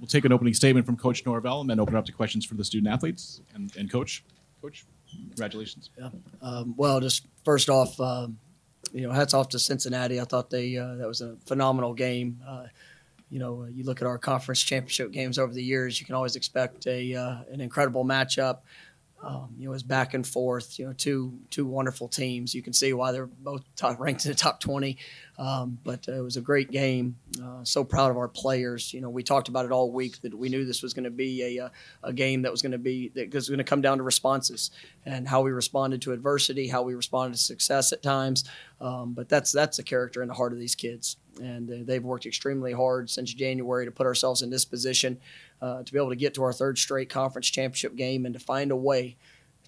We'll take an opening statement from Coach Norvell and then open it up to questions for the student athletes and Coach. Coach, congratulations. Yeah. Well, just first off, hats off to Cincinnati. I thought that was a phenomenal game. You look at our conference championship games over the years, you can always expect an incredible matchup. It was back and forth, two wonderful teams. You can see why they're both ranked in the top 20. But it was a great game. So proud of our players. We talked about it all week that we knew this was going to be a game that was going to come down to responses and how we responded to adversity, how we responded to success at times. But that's the character in the heart of these kids. And they've worked extremely hard since January to put ourselves in this position to be able to get to our third straight conference championship game and to find a way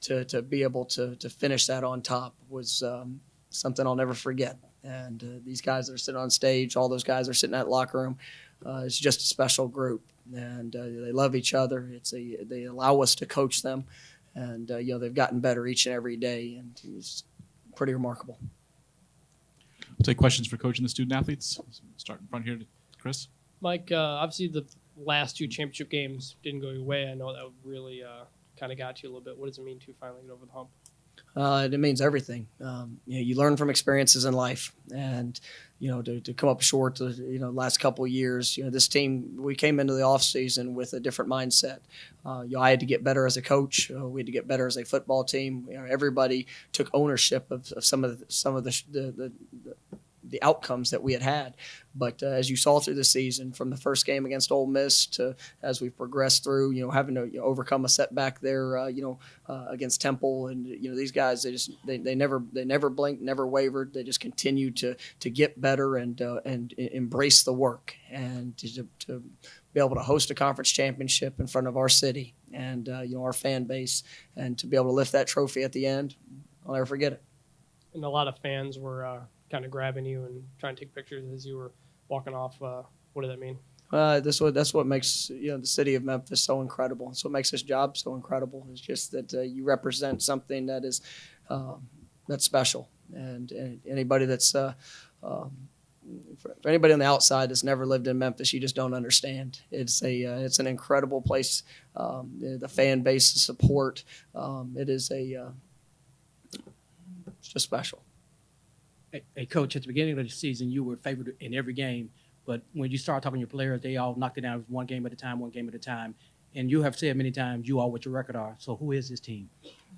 to be able to finish that on top was something I'll never forget. And these guys that are sitting on stage, all those guys that are sitting in that locker room, it's just a special group. And they love each other. They allow us to coach them. And, they've gotten better each and every day. And it's pretty remarkable. We'll take questions for Coach and the student athletes. Start in front here, Chris. Mike, obviously the last two championship games didn't go your way. I know that really kind of got you a little bit. What does it mean to finally get over the hump? It means everything. You learn from experiences in life, and to come up short. Last couple of years, this team, we came into the off season with a different mindset. I had to get better as a coach. We had to get better as a football team. Everybody took ownership of some of the outcomes that we had. But as you saw through the season, from the first game against Ole Miss to as we progressed through, having to overcome a setback there, against Temple, and these guys, they never blinked, never wavered. They just continued to get better and embrace the work and to be able to host a conference championship in front of our city and our fan base, and to be able to lift that trophy at the end. I'll never forget it. And a lot of fans were kind of grabbing you and trying to take pictures as you were walking off. What did that mean? That's what makes the city of Memphis so incredible. That's what makes this job so incredible. It's just that you represent something that is that's special. And anybody that's for anybody on the outside that's never lived in Memphis, you just don't understand. It's an incredible place. The fan base, the support. It's just special. Hey, Coach, at the beginning of the season, you were favored in every game. But when you start talking to your players, they all knocked it down one game at a time. And you have said many times you are what your record are. So who is this team?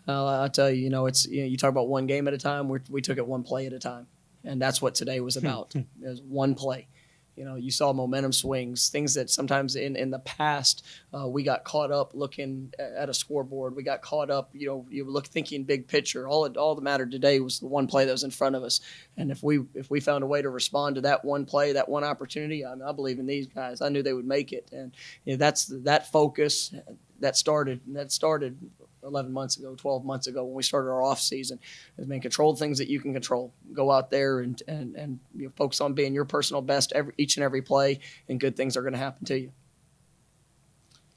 I'll tell you, it's you talk about one game at a time. We took it one play at a time. And that's what today was about. It was one play. You saw momentum swings, things that sometimes in the past we got caught up looking at a scoreboard. We got caught up, you look thinking big picture. All that mattered today was the one play that was in front of us. And if we found a way to respond to that one play, that one opportunity, I believe in these guys. I knew they would make it, and that's that focus that started 11 months ago, 12 months ago when we started our off season. Control the things that you can control. Go out there and focus on being your personal best each and every play, and good things are going to happen to you.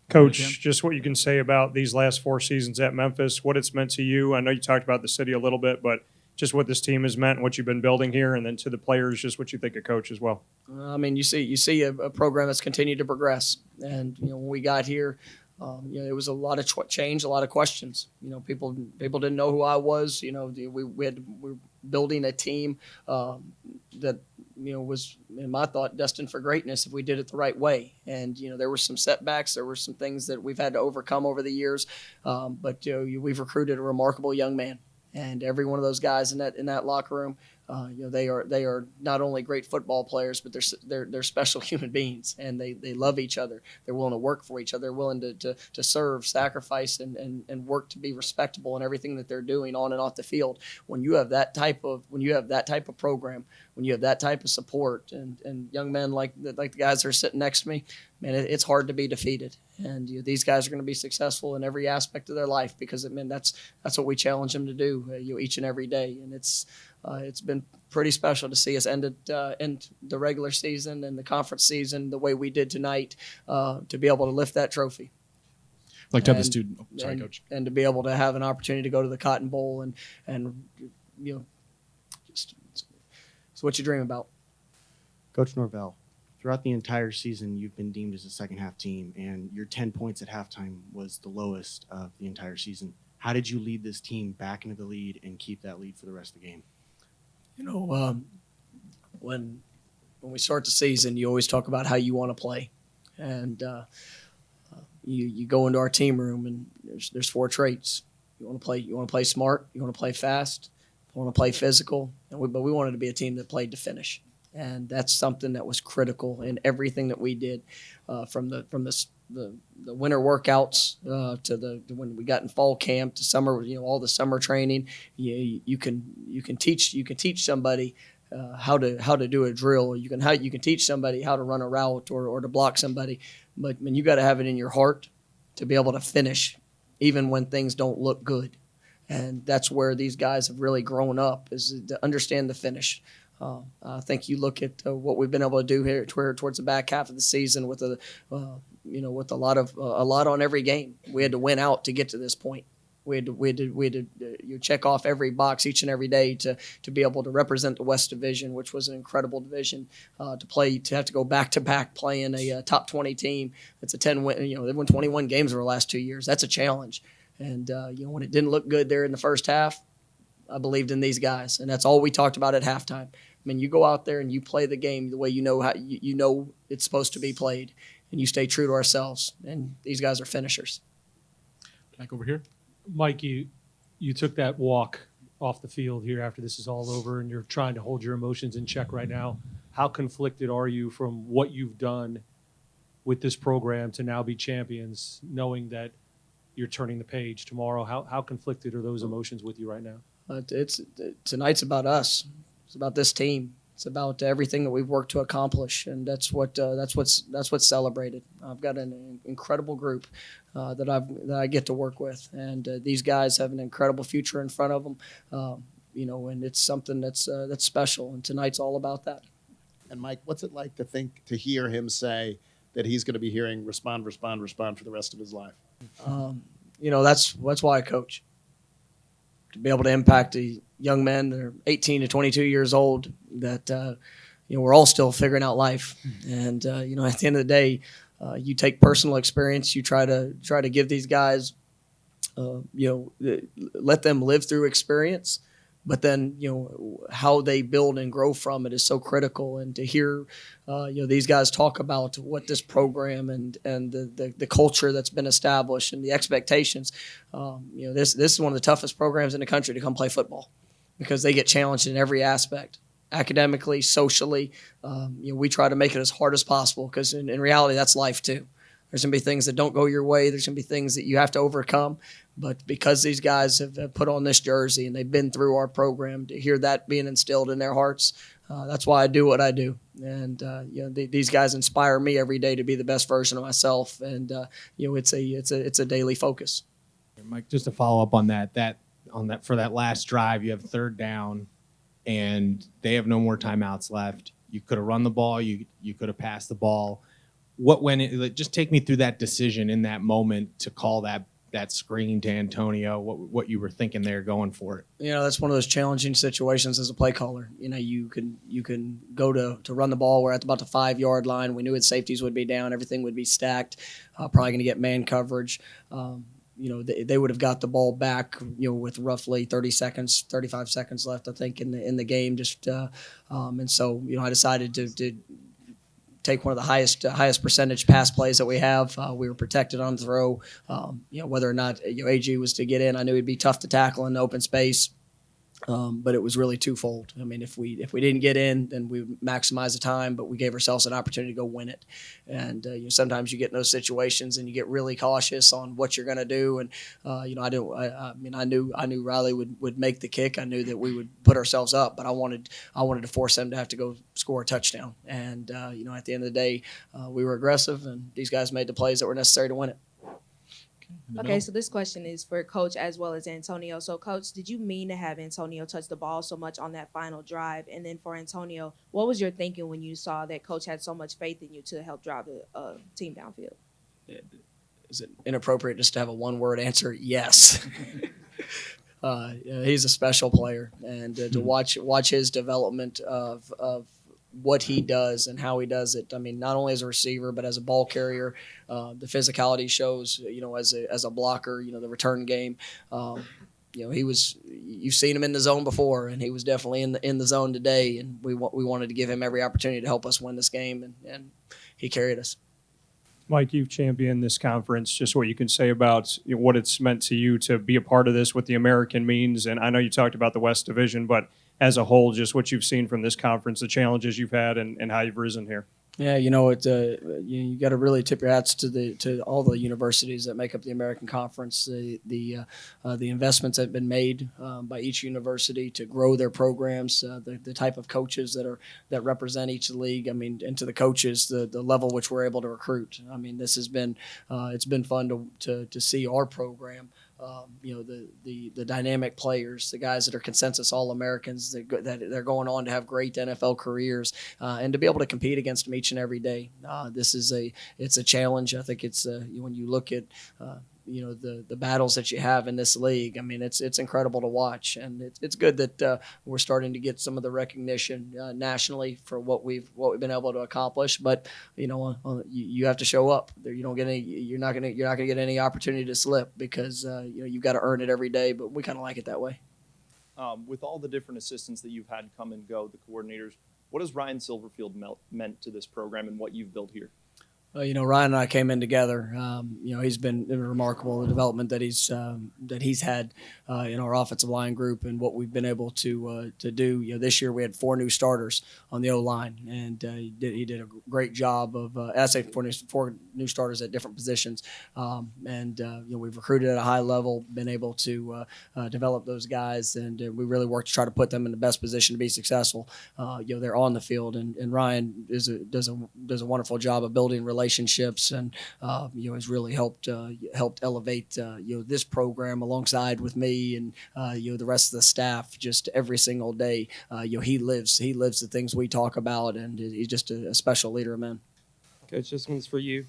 Coach, just what you can say about these last 4 seasons at Memphis, what it's meant to you. I know you talked about the city a little bit, but just what this team has meant and what you've been building here, and then to the players, just what you think of Coach as well. You see a program that's continued to progress. And, when we got here, it was a lot of change, a lot of questions. People didn't know who I was. We're building a team that was, in my thought, destined for greatness if we did it the right way. And there were some setbacks, there were some things that we've had to overcome over the years. But we've recruited a remarkable young man, and every one of those guys in that locker room. They are not only great football players, but they're special human beings, and they love each other. They're willing to work for each other. They're willing to serve, sacrifice, and work to be respectable in everything that they're doing on and off the field. When you have that type of program, when you have that type of support, and young men like the guys that are sitting next to me, man, it's hard to be defeated. And these guys are going to be successful in every aspect of their life because that's what we challenge them to do each and every day. And it's been pretty special to see us end the regular season and the conference season the way we did tonight, to be able to lift that trophy. Like to have the student. Oh, sorry, Coach. And to be able to have an opportunity to go to the Cotton Bowl and just it's what you dream about. Coach Norvell, throughout the entire season, you've been deemed as a second half team, and your 10 points at halftime was the lowest of the entire season. How did you lead this team back into the lead and keep that lead for the rest of the game? You know, when we start the season, you always talk about how you want to play, and you go into our team room, and there's 4 traits. You want to play smart. You want to play fast. You want to play physical. But we wanted to be a team that played to finish, and that's something that was critical in everything that we did, from the winter workouts to when we got in fall camp to summer. You know, all the summer training. You can teach somebody how to do a drill. You can teach somebody how to run a route or to block somebody. But you got to have it in your heart to be able to finish, even when things don't look good. And that's where these guys have really grown up, is to understand the finish. I think you look at what we've been able to do here towards the back half of the season with with a lot on every game. We had to win out to get to this point. We had to you check off every box each and every day to be able to represent the West Division, which was an incredible division to have to go back to back playing a top 20 team. It's a 10 win. You know, they've won 21 games over the last 2 years. That's a challenge. And when it didn't look good there in the first half, I believed in these guys, and that's all we talked about at halftime. I mean, you go out there and you play the game the way you know it's supposed to be played, and you stay true to ourselves. And these guys are finishers. Back over here. Mike, you took that walk off the field here after this is all over, and you're trying to hold your emotions in check right now. How conflicted are you from what you've done with this program to now be champions, knowing that you're turning the page tomorrow? How conflicted are those emotions with you right now? Tonight's about us. It's about this team. It's about everything that we've worked to accomplish, and that's what's celebrated. I've got an incredible group that I get to work with, and these guys have an incredible future in front of them. And it's something that's special, and tonight's all about that. And Mike, what's it like to hear him say that he's going to be hearing respond for the rest of his life? That's why I coach. To be able to impact the young men that are 18 to 22 years old, that we're all still figuring out life. And at the end of the day, you take personal experience, you try to give these guys, let them live through experience. But then, how they build and grow from it is so critical. And to hear, these guys talk about what this program and the culture that's been established and the expectations, this is one of the toughest programs in the country to come play football, because they get challenged in every aspect, academically, socially. We try to make it as hard as possible, because in reality, that's life too. There's going to be things that don't go your way. There's going to be things that you have to overcome. But because these guys have put on this jersey and they've been through our program, to hear that being instilled in their hearts, that's why I do what I do. And these guys inspire me every day to be the best version of myself. And it's a daily focus. Mike, just to follow up on that for that last drive, you have third down, and they have no more timeouts left. You could have run the ball. You could have passed the ball. Just take me through that decision in that moment to call that screen to Antonio, what you were thinking there going for it. That's one of those challenging situations as a play caller. You can go to run the ball. We're at about the 5-yard line. We knew its safeties would be down. Everything would be stacked. Probably going to get man coverage. They would have got the ball back, with roughly 35 seconds left, I think, in the game. And so, I decided to take one of the highest percentage pass plays that we have. We were protected on the throw. Whether or not AG was to get in, I knew it'd be tough to tackle in the open space. But it was really twofold. I mean, if we didn't get in, then we would maximize the time, but we gave ourselves an opportunity to go win it. And sometimes you get in those situations and you get really cautious on what you're going to do. And I knew Riley would make the kick. I knew that we would put ourselves up, but I wanted to force them to have to go score a touchdown. And at the end of the day, we were aggressive, and these guys made the plays that were necessary to win it. Okay, so this question is for Coach as well as Antonio. So, Coach, did you mean to have Antonio touch the ball so much on that final drive? And then for Antonio, what was your thinking when you saw that Coach had so much faith in you to help drive the team downfield? Is it inappropriate just to have a one-word answer? Yes. He's a special player, and to watch his development of what he does and how he does it. I mean, not only as a receiver, but as a ball carrier, the physicality shows, as a blocker, the return game. You've seen him in the zone before, and he was definitely in the zone today. And we wanted to give him every opportunity to help us win this game, and he carried us. Mike, you've championed this conference. Just what you can say about what it's meant to you to be a part of this, what the American means. And I know you talked about the West Division, but as a whole, just what you've seen from this conference, the challenges you've had, and how you've risen here. Yeah, you got to really tip your hats to all the universities that make up the American Conference. The investments that have been made by each university to grow their programs, the type of coaches that represent each league. I mean, and to the coaches, the level which we're able to recruit. I mean, this has been it's been fun to see our program. The dynamic players, the guys that are consensus All-Americans, that they're going on to have great NFL careers, and to be able to compete against them each and every day. It's a challenge. I think it's when you look at the battles that you have in this league. I mean, it's incredible to watch, and it's good that we're starting to get some of the recognition nationally for what we've been able to accomplish. But you have to show up. You're not gonna get any opportunity to slip, because you've got to earn it every day. But we kind of like it that way. With all the different assistants that you've had come and go, the coordinators, what has Ryan Silverfield meant to this program and what you've built here? Ryan and I came in together. He's been remarkable, the development that he's had in our offensive line group, and what we've been able to do. This year we had 4 new starters on the O-line, and he did a great job of. I say 4 new starters at different positions, we've recruited at a high level, been able to develop those guys, and we really work to try to put them in the best position to be successful. They're on the field, and Ryan does a wonderful job of building relationships, and has really helped elevate this program alongside with me and the rest of the staff just every single day. He lives the things we talk about, and he's just a special leader of men. Coach, this one's for you.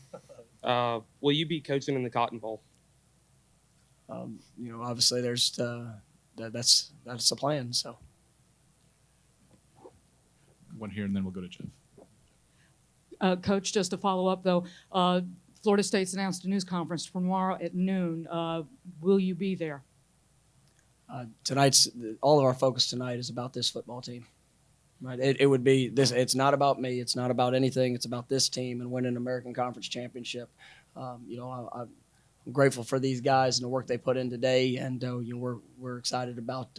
Will you be coaching in the Cotton Bowl? Obviously there's that's the plan. So One here, and then we'll go to Jeff. Coach, just to follow up, though, Florida State's announced a news conference for tomorrow at noon. Will you be there? All of our focus tonight is about this football team. Right? It would be this. It's not about me. It's not about anything. It's about this team and winning an American Conference championship. I'm grateful for these guys and the work they put in today, and we're excited about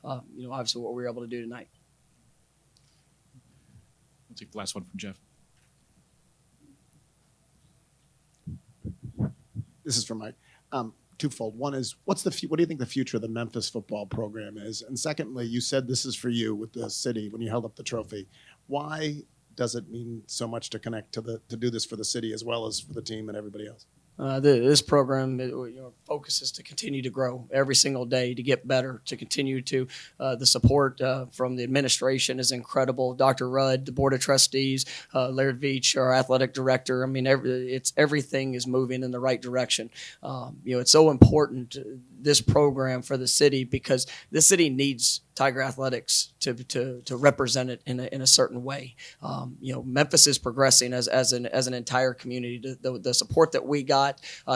obviously what we were able to do tonight. We'll take the last one from Jeff. This is for Mike. Twofold. One is, what do you think the future of the Memphis football program is? And secondly, you said this is for you with the city when you held up the trophy. Why does it mean so much to connect to do this for the city as well as for the team and everybody else? This program, focus is to continue to grow every single day, to get better, to continue to. The support from the administration is incredible. Dr. Rudd, the board of trustees, Laird Veach, our athletic director. I mean, everything is moving in the right direction. It's so important, this program, for the city, because the city needs Tiger Athletics to represent it in a certain way. Memphis is progressing as an entire community. The support that we got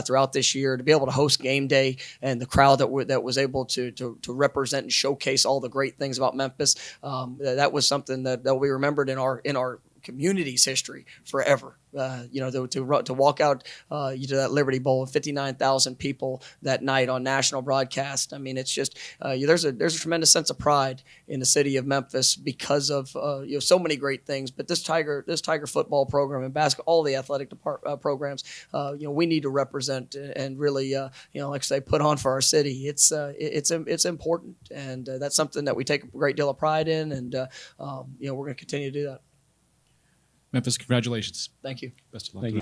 throughout this year, to be able to host game day, and the crowd that was able to represent and showcase all the great things about Memphis, that was something that we remembered in our community's history forever. To walk out to that Liberty Bowl with 59,000 people that night on national broadcast. I mean, it's just there's a tremendous sense of pride in the city of Memphis because of so many great things. But this Tiger football program and basketball, all the athletic programs, we need to represent and really like I say, put on for our city. It's important, and that's something that we take a great deal of pride in, and we're going to continue to do that. Memphis, congratulations. Thank you. Best of luck. Thank you.